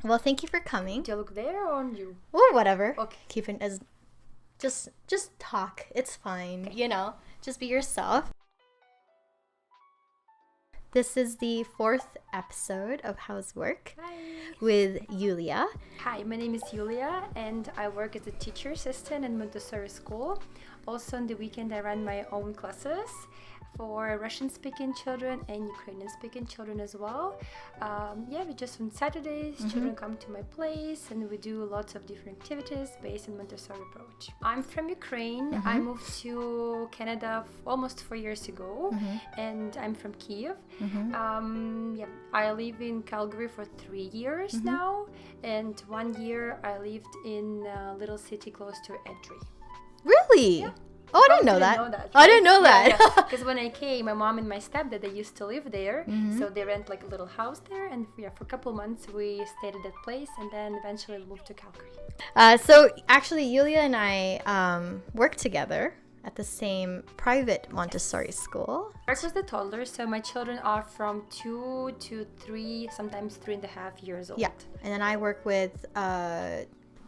Well, thank you for coming. Do you look there or on you? Oh, whatever. Okay. Keep it as just talk. It's fine. You know, just be yourself. This is the 4th episode of How's Work Hi. with Yuliia. Hi, my name is Yuliia and I work as a teacher assistant in Montessori school. Also on the weekend I run my own classes for Russian-speaking children and Ukrainian-speaking children as well. We just on Saturdays, children come to my place and we do lots of different activities based on Montessori approach. I'm from Ukraine. I moved to Canada almost 4 years ago and I'm from Kyiv. I live in Calgary for 3 years now, and 1 year I lived in a little city close to Edry. Really? Yeah. Oh, I didn't know that. I didn't know that. Because when I came, my mom and my stepdad, they used to live there. So they rent like a little house there. And for a couple months, we stayed at that place. And then eventually we moved to Calgary. So actually, Yuliia and I work together at the same private Montessori school. I work with the toddlers. So my children are from 2 to 3, sometimes 3.5 years old. Yeah. And then I work with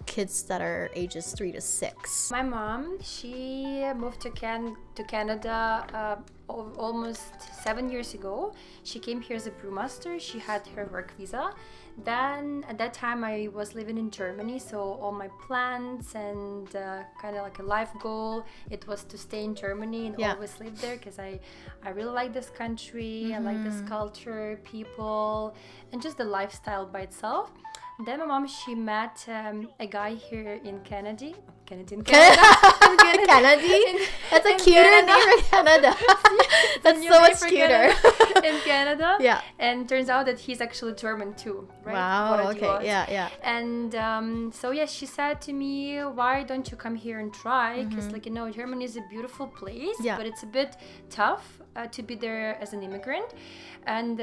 kids that are ages 3 to 6. My mom, she moved to Canada almost 7 years ago. She came here as a brewmaster. She had her work visa. Then at that time I was living in Germany, so all my plans and kind of like a life goal, it was to stay in Germany and always live there because I really like this country. I like this culture, people, and just the lifestyle by itself. Then my mom, she met a guy here in Canada. Canada. That's a cuter name in Canada. That's so much cuter. In Canada. Yeah. And turns out that he's actually German too, right? Wow, okay, yeah. And she said to me, why don't you come here and try? Because Germany is a beautiful place, but it's a bit tough to be there as an immigrant. And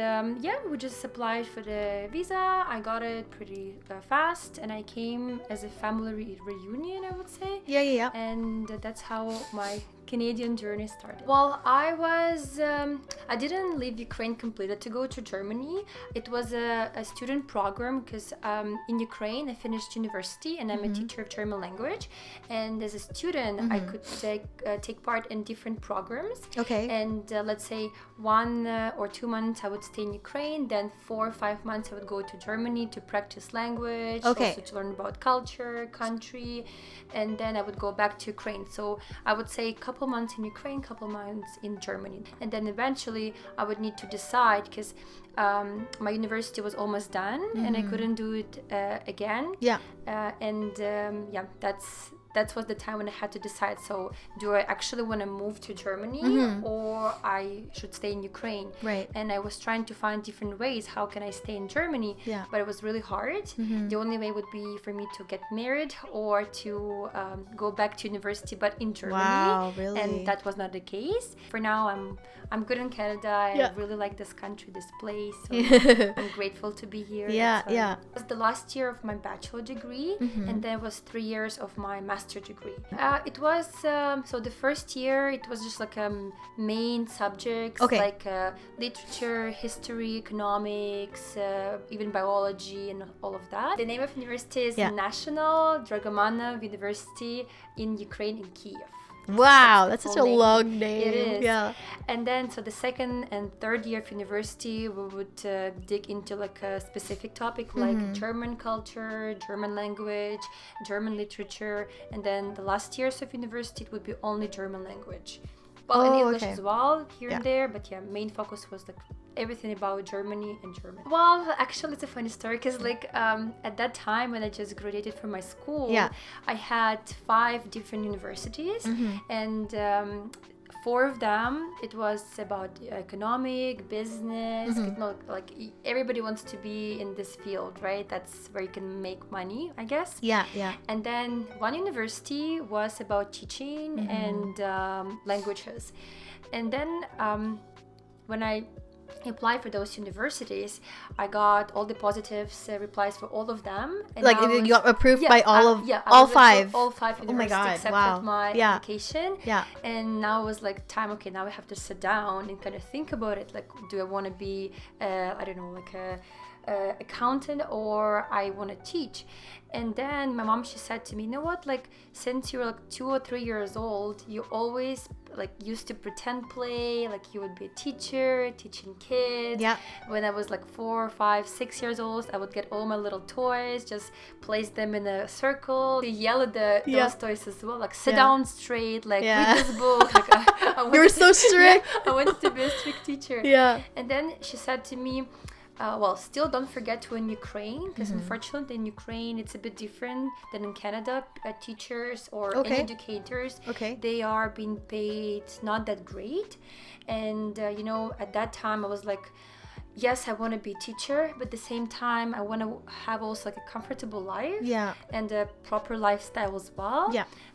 we just applied for the visa. I got it pretty fast, and I came as a family reunion, I would say. Yeah. And that's how my Canadian journey started. Well, I didn't leave Ukraine completely to go to Germany. It was a student program because in Ukraine I finished university and I'm a teacher of German language. And as a student, I could take part in different programs. Okay. And let's say 1 or 2 months I would stay in Ukraine. Then 4 or 5 months I would go to Germany to practice language, also to learn about culture, country, and then I would go back to Ukraine. So I would say a couple months in Ukraine, couple months in Germany, and then eventually I would need to decide because my university was almost done and I couldn't do it again. That was the time when I had to decide. So do I actually want to move to Germany or I should stay in Ukraine? Right. And I was trying to find different ways. How can I stay in Germany? Yeah. But it was really hard. The only way would be for me to get married or to go back to university, but in Germany. Wow, really? And that was not the case. For now, I'm good in Canada. I really like this country, this place. So I'm grateful to be here. It was the last year of my bachelor degree, and then was 3 years of my master degree. It was so the first year it was just like main subjects like literature, history, economics, even biology and all of that. The name of university is National Dragomanov University in Ukraine in Kyiv. Wow, that's such a long name. It is. Yeah. And then so the second and third year of university we would dig into like a specific topic like German culture, German language, German literature, and then the last years of university it would be only German language. Well, in English as well, here and there, but main focus was like everything about Germany and German. Well, actually, it's a funny story because at that time when I just graduated from my school, I had 5 different universities, and 4 of them, it was about economic, business, like everybody wants to be in this field, right? That's where you can make money, I guess. Yeah. And then 1 university was about teaching and languages. And then when I applied for those universities, I got all the positives replies for all of them. And like you got approved by all 5? All 5 universities. Oh my God, accepted my application. Yeah. And now it was like time, okay, now I have to sit down and kind of think about it. Like, do I want to be, I don't know, like a accountant or I want to teach. And then my mom, she said to me, you know what, like since you're like 2 or 3 years old, you always like used to pretend play, like you would be a teacher teaching kids. Yeah. When I was like 4, 5, 6 years old, I would get all my little toys, just place them in a circle, yell at those toys as well, like sit down straight, like read this book. Like you were so strict. I wanted to be a strict teacher. Yeah. And then she said to me, well, still don't forget to in Ukraine, because unfortunately in Ukraine it's a bit different than in Canada. Teachers or any educators, they are being paid not that great. And you know, at that time I was like, yes, I want to be a teacher, but at the same time I want to have also like a comfortable life and a proper lifestyle as well.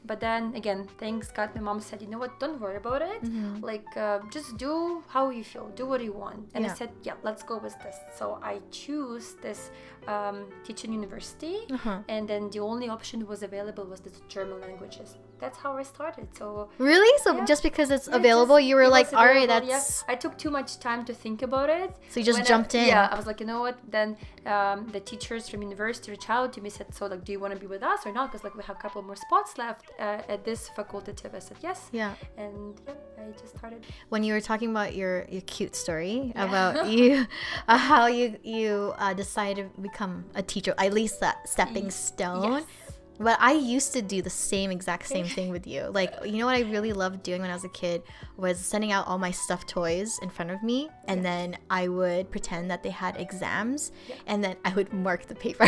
But then again, thanks God, my mom said, you know what, don't worry about it. Like just do how you feel, do what you want. And I said, yeah, let's go with this. So I choose this teaching university, and then the only option was available was the German languages. That's how I started. So really? So just because it's available, you were like, all right, that's... I took too much time to think about it. So you just jumped in. Yeah, I was like, you know what? Then the teachers from university reached out to me, said, so like, do you want to be with us or not? Because like we have a couple more spots left at this facultative. I said yes. Yeah. And I just started. When you were talking about your cute story about you, how you decided to become a teacher, at least that stepping stone. Yes. But I used to do the exact same thing with you. Like, you know what I really loved doing when I was a kid was sending out all my stuffed toys in front of me, and then I would pretend that they had exams, and then I would mark the paper.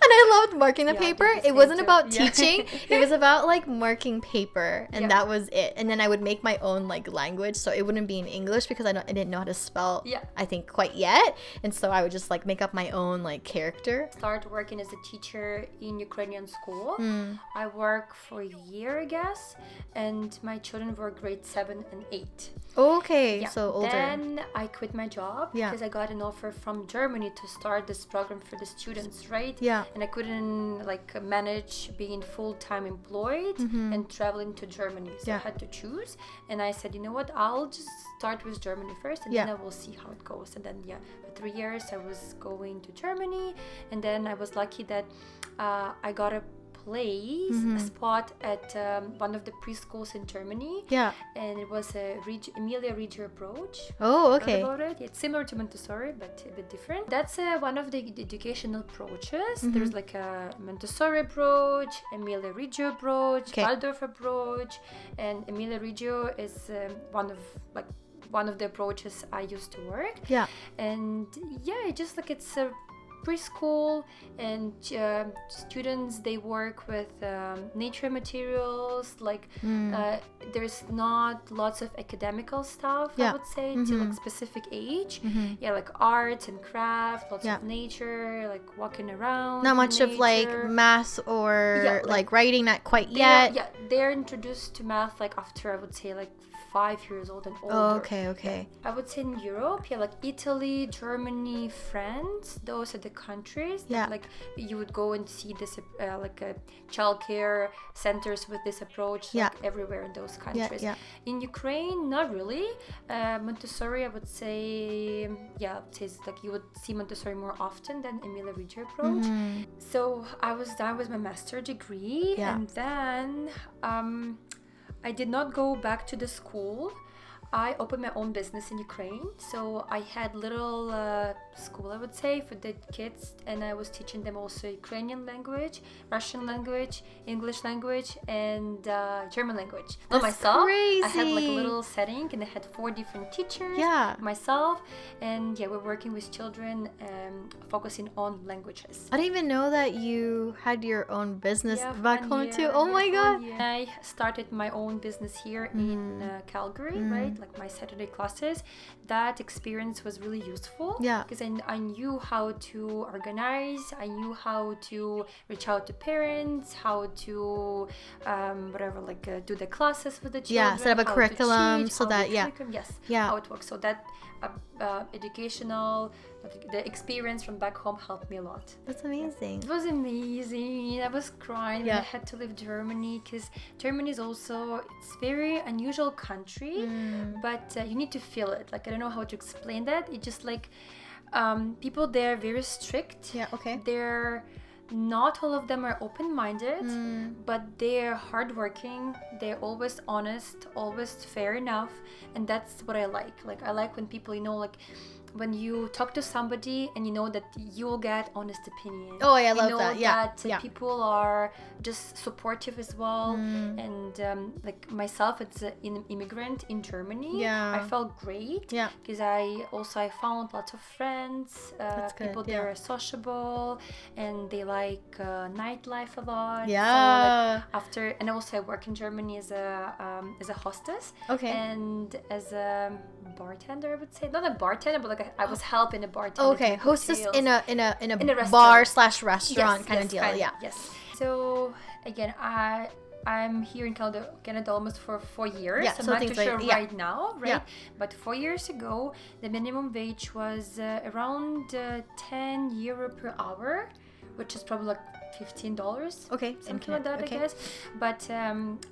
And I loved marking the paper. It wasn't about teaching. It was about like marking paper, and that was it. And then I would make my own like language, so it wouldn't be in English because I didn't know how to spell. I think quite yet, and so I would just like make up my own like character. Start working as a teacher in Ukrainian school. I work for a year, I guess, and my children were grade 7 and 8. Okay, so older. Then I quit my job because I got an offer from Germany to start this program for the students, right? And I couldn't like manage being full-time employed and traveling to Germany, so I had to choose. And I said, you know what, I'll just start with Germany first, and then I will see how it goes. And then for 3 years I was going to Germany, and then I was lucky that I got a a spot at one of the preschools in Germany. And it was a Emilia Reggio approach. Oh, okay. About it. It's similar to Montessori, but a bit different. That's one of the educational approaches. There's like a Montessori approach, Emilia Reggio approach, Waldorf approach, and Emilia Reggio is one of the approaches I used to work. And just like it's a preschool, and students, they work with nature materials, like there's not lots of academical stuff, I would say, to like specific age. Like arts and craft, lots of nature, like walking around, not much of like math or like writing, not quite yet. They're introduced to math like after, I would say, like 5 years old and older. Okay. I would say in Europe, like Italy, Germany, France, those are the countries that like you would go and see this like childcare centers with this approach like everywhere in those countries. In Ukraine, not really. Montessori, I would say, it's like you would see Montessori more often than Emilia Reggio approach. So I was done with my master's degree, and then I did not go back to the school. I opened my own business in Ukraine. So I had little school, I would say, for the kids, and I was teaching them also Ukrainian language, Russian language, English language, and German language. That's myself, crazy. I had like a little setting, and I had 4 different teachers, myself, and we're working with children, focusing on languages. I didn't even know that you had your own business back home too. Oh my god! I started my own business here in Calgary, right? Like my Saturday classes. That experience was really useful because I knew how to organize, I knew how to reach out to parents, how to do the classes with the children, set up a curriculum so that how it works. So that educational, the experience from back home helped me a lot. That's amazing. It was amazing. I was crying when I had to leave Germany, because Germany is also, it's very unusual country, but you need to feel it. Like, I don't know how to explain that. It just like people there are very strict. Yeah, okay. They're not all of them are open-minded, but they're hardworking. They're always honest, always fair enough, and that's what I like. Like I like when people, like when you talk to somebody and you know that you'll get honest opinion. Oh, yeah, I love that. Yeah, that people are just supportive as well. And like myself, it's an immigrant in Germany. Yeah, I felt great. Yeah, because I found lots of friends. People there are sociable and they like nightlife a lot. Yeah. So, like, and also I work in Germany as a hostess. Okay. And as a bartender, I would say, not a bartender, but like I was helping a bartender. Okay, hostess in a a bar/restaurant kind of deal. Kind of, yeah. Yes. So again, I'm here in Canada almost for 4 years. Yeah, I'm so not too sure like, right now, right? Yeah. But 4 years ago, the minimum wage was around €10 per hour, which is probably like $15. Okay. Something like that, okay. I guess. But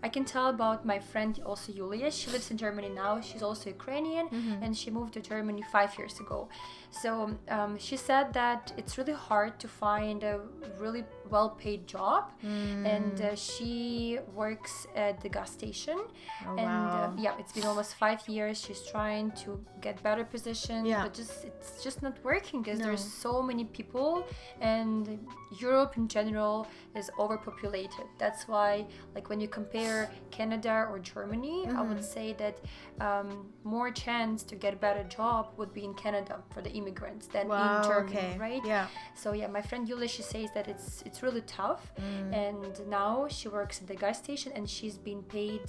I can tell about my friend also Yuliia. She lives in Germany now. She's also Ukrainian, and she moved to Germany 5 years ago. So she said that it's really hard to find a really well-paid job, and she works at the gas station. Oh, and wow. it's been almost 5 years. She's trying to get better position, but it's just not working because there's so many people, and Europe in general is overpopulated. That's why, like, when you compare Canada or Germany, I would say that more chance to get a better job would be in Canada for the immigrants than in Germany, right? Yeah. So my friend Yuliia, she says that it's really tough, and now she works at the gas station and she's been paid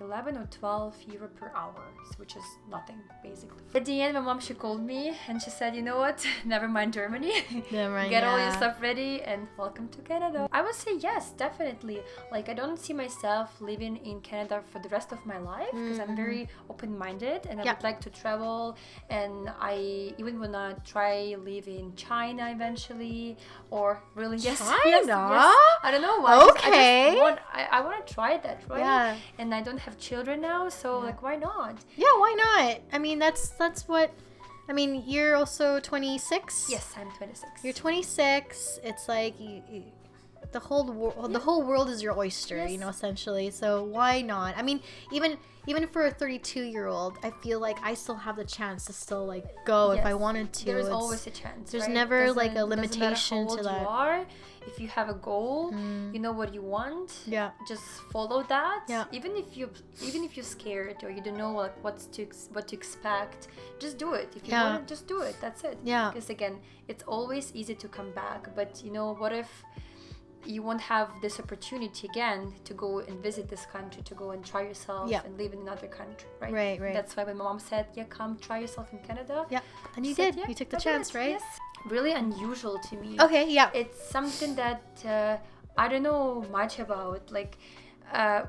11 or 12 euro per hour, which is nothing basically. At the end, my mom, she called me and she said, you know what, never mind Germany, get all your stuff ready and welcome to Canada. I would say yes, definitely. Like, I don't see myself living in Canada for the rest of my life because I'm very open-minded and I would like to travel, and I even want to try live in China eventually, or really China? I don't know why. Okay. I want to try that, right? Yeah. And I don't have children now, so like, why not? Yeah, why not? I mean, that's what. I mean, you're also 26. Yes, I'm 26. You're 26. It's like the whole world is your oyster, essentially. So why not? I mean, even for a 32-year-old, I feel like I still have the chance to still like go if I wanted to. There's always a chance. There's right? never like a limitation to that. You are. If you have a goal, you know what you want. Yeah. Just follow that. Yeah. Even if you're scared or you don't know like what to expect, just do it. If you want to, just do it. That's it. Yeah. Because again, it's always easy to come back, but what if you won't have this opportunity again to go and visit this country, to go and try yourself and live in another country, right? Right. That's why when my mom said, come try yourself in Canada. Yeah. And you did. You took the chance, right? Yes. Really unusual to me. Okay, yeah. It's something that I don't know much about, like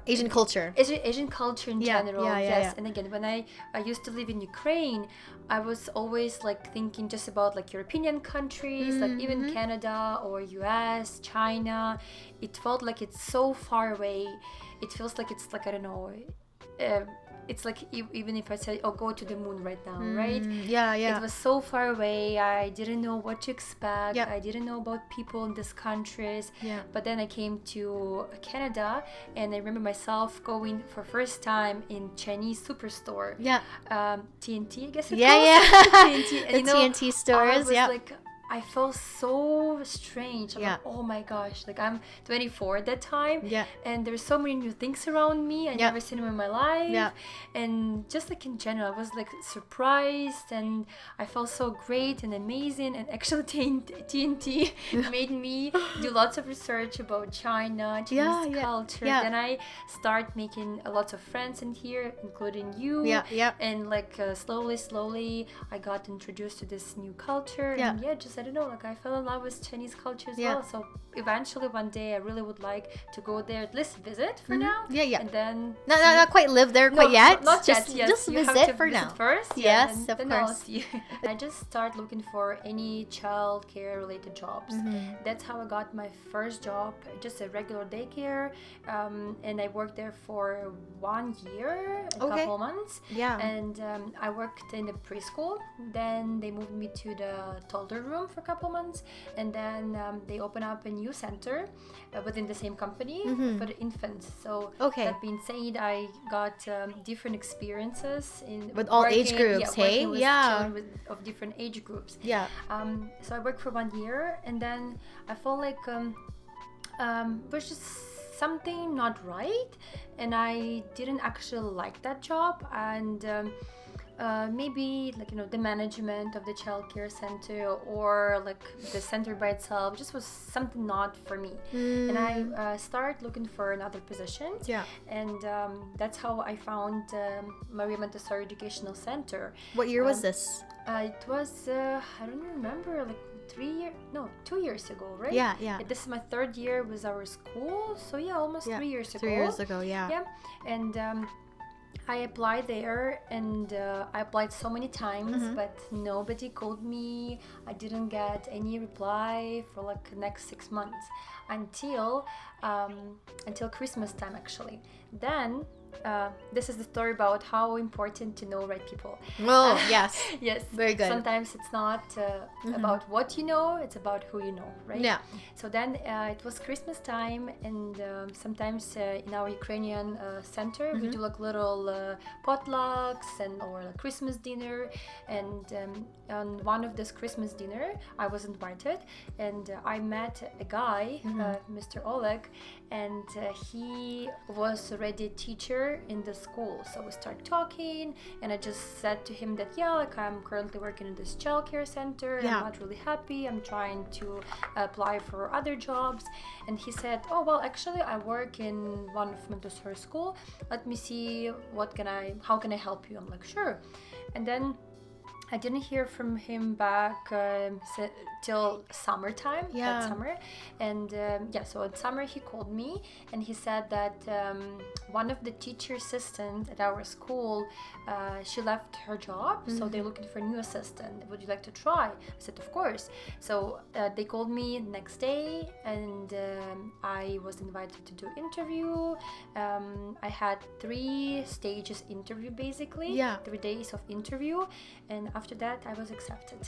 Asian culture. Asian culture in general. Yeah. Yes. And again, when I used to live in Ukraine, I was always like thinking just about like European countries, like even Canada or US, China. It felt like it's so far away. It feels like it's like, I don't know, it's like even if I say, go to the moon right now, right? Yeah. It was so far away. I didn't know what to expect. Yeah. I didn't know about people in these countries. Yeah. But then I came to Canada, and I remember myself going for first time in Chinese superstore. Yeah. TNT, I guess it's called. TNT. And, the TNT stores. I felt so strange. I'm like, oh my gosh, like I'm 24 at that time. Yeah. And there's so many new things around me. I never seen them in my life. Yeah. And just like in general, I was like surprised and I felt so great and amazing. And actually TNT made me do lots of research about China, Chinese culture. Yeah. Then I start making lots of friends in here, including you. Yeah. And like slowly, I got introduced to this new culture. Yeah. And just I don't know, like I fell in love with Chinese culture as Yeah. well. So eventually one day I really would like to go there, at least visit for now. Yeah, yeah. And then Not quite live there quite yet. Not yet. Just, Yes, just you have visit to for visit now. first. Yes, and of then I'll course. see. I just start looking for any child care related jobs. That's how I got my first job, just a regular daycare, and I worked there for 1 year, a Okay. couple months. Yeah. And I worked in the preschool. Then they moved me to the toddler room for a couple months, and then they opened up a new center within the same company for the infants. So Okay. that being said, I got different experiences in With all age groups, hey? working with Yeah. children of different age groups. Yeah. So I worked for 1 year, and then I felt like was just something not right, and I didn't actually like that job, and maybe like the management of the child care center or like the center by itself just was something not for me. And I started looking for another position. Yeah. And that's how I found Maria Montessori Educational Center. What year was this? It was I don't remember, like 2 years ago, right? Yeah, yeah. This is my third year with our school, so yeah, almost 3 years ago. 3 years ago, yeah. Yeah, and I applied there, and I applied so many times, but nobody called me. I didn't get any reply for like the next 6 months until Christmas time, actually. Then this is the story about how important to know right people. Oh, yes. Yes. Very good. Sometimes it's not about what you know, it's about who you know, right? Yeah. So then it was Christmas time, and sometimes in our Ukrainian center, we do like little potlucks or like Christmas dinner. And on one of this Christmas dinner, I was invited, and I met a guy, Mr. Oleg, and he was already a teacher in the school. So we started talking, and I just said to him that I'm currently working in this childcare center. Yeah. I'm not really happy. I'm trying to apply for other jobs. And he said, oh well, actually I work in one of Montessori school. Let me see how can I help you? I'm like, sure. And then I didn't hear from him back till summertime. Yeah. That summer. And so in summer he called me, and he said that one of the teacher assistants at our school, she left her job, so they're looking for a new assistant. Would you like to try? I said, of course. So they called me next day, and I was invited to do interview. I had 3 stages interview, basically. Yeah. 3 days of interview, and after that I was accepted.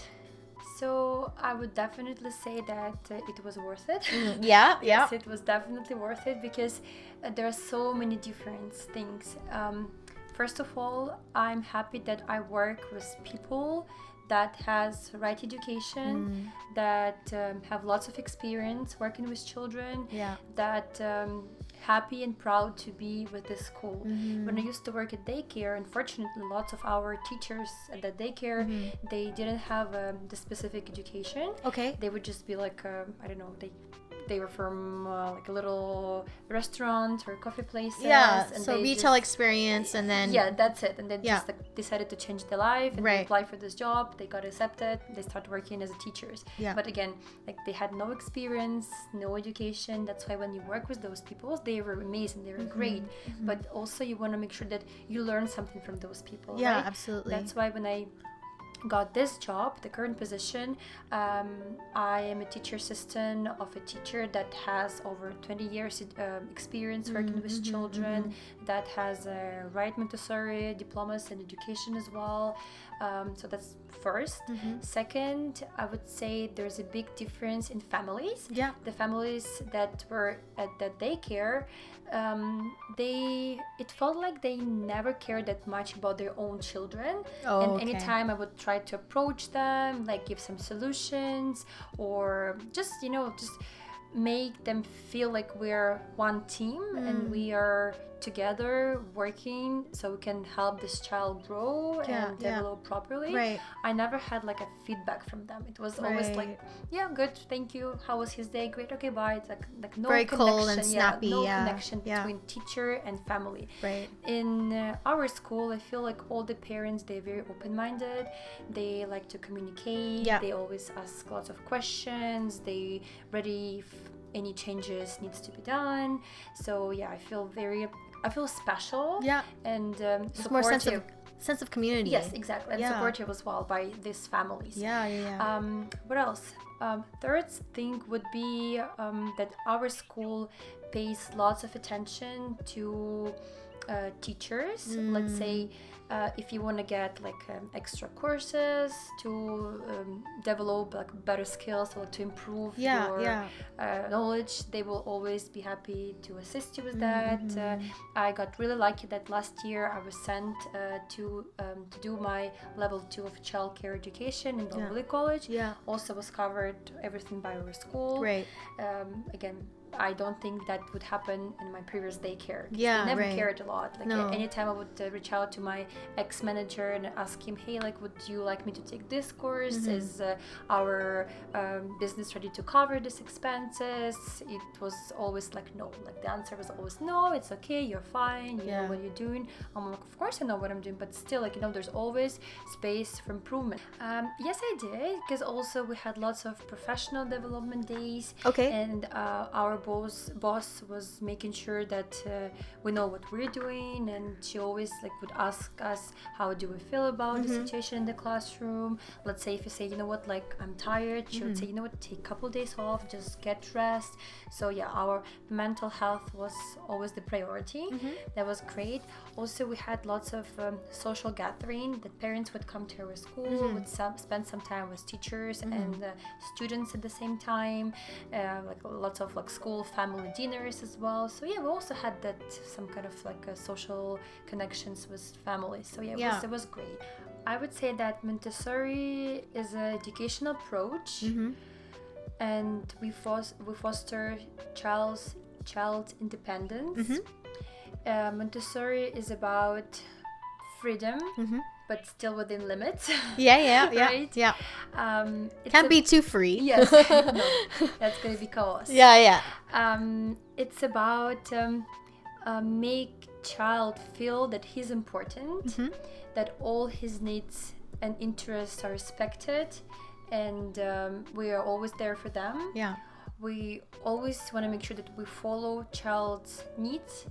So I would definitely say that it was worth it. Yeah, yeah. Yes, it was definitely worth it, because there are so many different things. First of all, I'm happy that I work with people that has right education, that have lots of experience working with children, that happy and proud to be with this school. When I used to work at daycare, unfortunately, lots of our teachers at the daycare, they didn't have the specific education. Okay. They would just be like, I don't know, they were from like a little restaurant or coffee places. Yeah, and so they retail experience, and then... Yeah, that's it. And they just like, decided to change their life, and Right. they applied for this job. They got accepted. They started working as a teachers. Yeah. But again, like they had no experience, no education. That's why when you work with those people, they were amazing. They were great. But also you want to make sure that you learn something from those people. Yeah, right? absolutely. That's why when I got this job, the current position, I am a teacher assistant of a teacher that has over 20 years experience working with children, that has right Montessori diplomas in education as well. So that's first. Second, I would say there's a big difference in families. Yeah. The families that were at the daycare, it felt like they never cared that much about their own children. Oh, and okay. anytime I would try to approach them, like give some solutions, or just make them feel like we're one team and we are together working so we can help this child grow and develop properly. Right. I never had like a feedback from them. It was always like, yeah, good, thank you. How was his day? Great, okay, bye. It's like no very connection. cold and snappy. No connection between teacher and family. Right. In our school, I feel like all the parents, they're very open-minded. They like to communicate. Yeah. They always ask lots of questions. They ready if any changes needs to be done. So yeah, I feel special. Yeah. And supportive. More sense of community. Yes, exactly. And supportive as well by these families. Yeah. What else? Third thing would be that our school pays lots of attention to teachers. Let's say if you want to get like extra courses to develop like better skills or to improve your knowledge, they will always be happy to assist you with that. I got really lucky that last year I was sent to do my level 2 of childcare education in Belgrade College. Also was covered everything by our school. Right. Again, I don't think that would happen in my previous daycare. Yeah, they never right. cared a lot. Like anytime I would reach out to my ex-manager and ask him, hey, like, would you like me to take this course? Is our business ready to cover these expenses? It was always like no. Like the answer was always no. It's okay. You're fine. You know what you're doing. I'm like, of course I know what I'm doing, but still, like there's always space for improvement. Yes, I did, because also we had lots of professional development days. Okay. And our boss was making sure that we know what we're doing, and she always like would ask us how do we feel about the situation in the classroom. Let's say if you say, you know what, like I'm tired, she would say, you know what, take a couple days off, just get rest. So yeah, our mental health was always the priority. That was great. Also, we had lots of social gathering that parents would come to our school, would spend some time with teachers and students at the same time, like lots of like school family dinners as well. So yeah, we also had that some kind of like social connections with families. So yeah, it was great. I would say that Montessori is an educational approach, and we foster child independence. Montessori is about freedom, but still within limits. Right? Yeah. Can't be too free. Yes. No, that's gonna be chaos. Yeah. It's about make child feel that he's important, that all his needs and interests are respected, and we are always there for them. Yeah. We always want to make sure that we follow child's needs.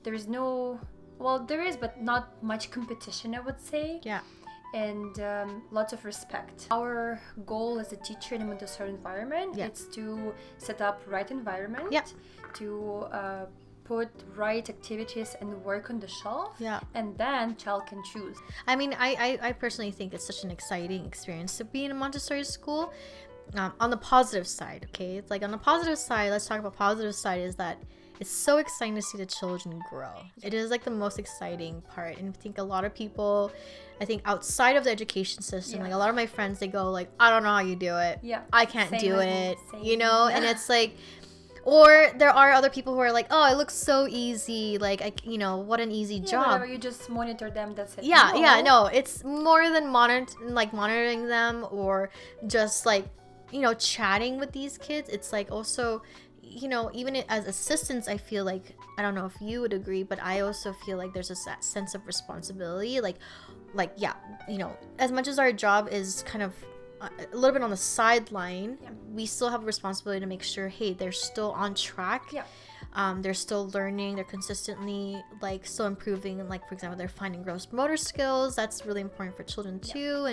There is no, well, there is, but not much competition, I would say. Yeah. And lots of respect. Our goal as a teacher in a Montessori environment is to set up right environment, to put right activities and work on the shelf, and then child can choose. I mean, I personally think it's such an exciting experience to be in a Montessori school. On the positive side, okay? It's like on the positive side, let's talk about positive side, is that it's so exciting to see the children grow. It is like the most exciting part. And I think a lot of people, I think outside of the education system, like a lot of my friends, they go like, I don't know how you do it. I can't do it, you know? And it's like, or there are other people who are like, oh, it looks so easy. Like, what an easy job. Whatever, you just monitor them, that's it. No, it's more than monitoring them or just like, chatting with these kids. It's like also, even as assistants, I feel like, I don't know if you would agree, but I also feel like there's that sense of responsibility. As much as our job is kind of a little bit on the sideline, we still have a responsibility to make sure, hey, they're still on track. They're still learning, they're consistently still improving, and for example, they're finding gross motor skills. That's really important for children too.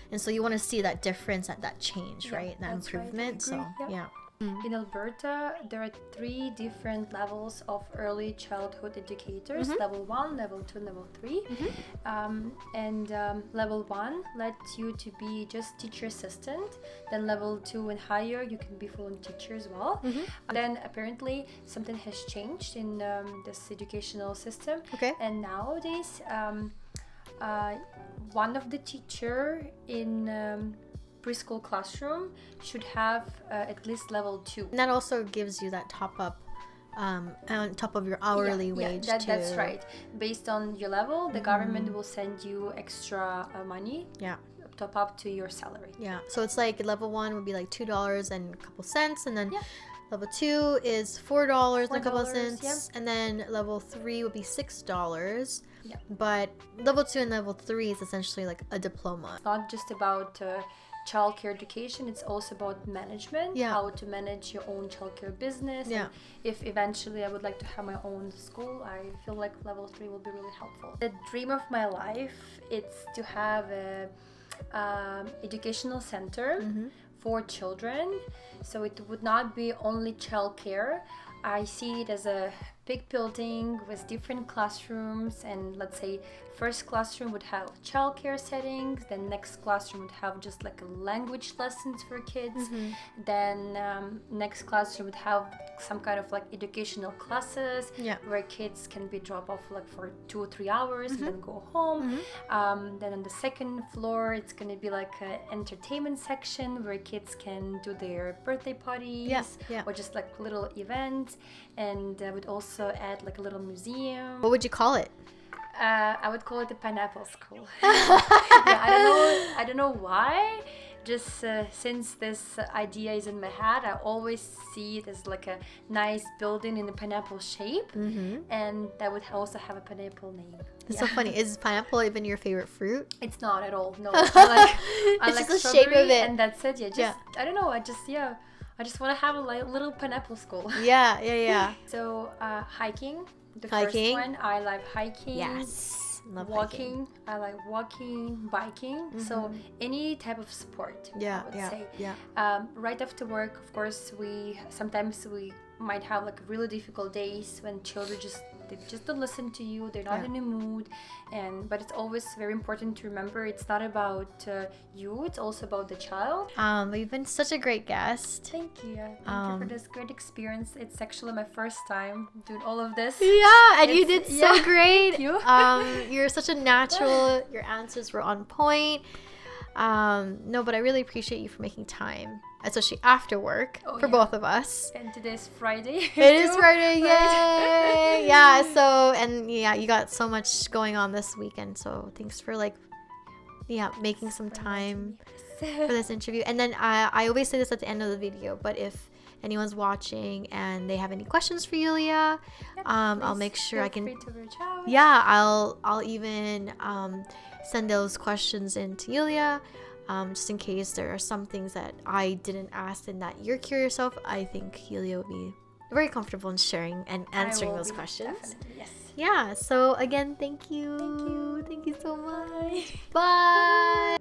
And so you want to see that difference, that change, right? That improvement. Right. In Alberta, there are 3 different levels of early childhood educators: level 1, level 2, level 3. Level 1 lets you to be just teacher assistant. Then level 2 and higher, you can be full-on teacher as well. Then apparently something has changed in this educational system. And nowadays, one of the teacher in preschool classroom should have at least level 2. And that also gives you that top up on top of your hourly wage too. That's right. Based on your level, the government will send you extra money. Yeah. Top up to your salary. Yeah. So it's like level 1 would be like $2 and a couple cents, and then level 2 is $4 and a couple of cents, and then level 3 would be $6. Yeah. But level 2 and level 3 is essentially like a diploma. It's not just about childcare education, it's also about management, how to manage your own childcare business. And if eventually I would like to have my own school, I feel like level 3 will be really helpful. The dream of my life, it's to have a educational center for children, so it would not be only childcare. I see it as a big building with different classrooms, and let's say first classroom would have childcare settings, then next classroom would have just like language lessons for kids, then next classroom would have some kind of like educational classes where kids can be dropped off like for 2 or 3 hours and then go home. Then on the second floor it's going to be like an entertainment section where kids can do their birthday parties or just like little events, and I would also add like a little museum. What would you call it? I would call it the Pineapple School. I don't know why. Just since this idea is in my head, I always see it as like a nice building in a pineapple shape, and that would also have a pineapple name. It's so funny. Is pineapple even your favorite fruit? It's not at all. No, I like just the shape of it, and that's it. I don't know. I just want to have a little pineapple school. Yeah. So hiking. The hiking. First one, I like hiking. Yes. Love walking. I like walking, biking. So any type of sport. I would say. Right after work, of course, sometimes we might have like really difficult days when children they just don't listen to you, they're not in the mood, but it's always very important to remember it's not about you, it's also about the child. You've been such a great guest. Thank you. Thank you for this great experience. It's actually my first time doing all of this. And you did so great. Thank you. You're such a natural. Your answers were on point. No, but I really appreciate you for making time, especially after work, for both of us. And today's Friday. It is Friday, yay! You got so much going on this weekend, so thanks for making some time for this interview. And then I always say this at the end of the video, but if anyone's watching and they have any questions for Yuliia, I'll make sure I can. Feel free to reach out. Yeah, I'll even send those questions in to Yuliia, just in case there are some things that I didn't ask and that you're curious of. I think Yuliia would be very comfortable in sharing and answering those questions. Definitely, yes. Yeah, so again, thank you. Thank you so much. Bye.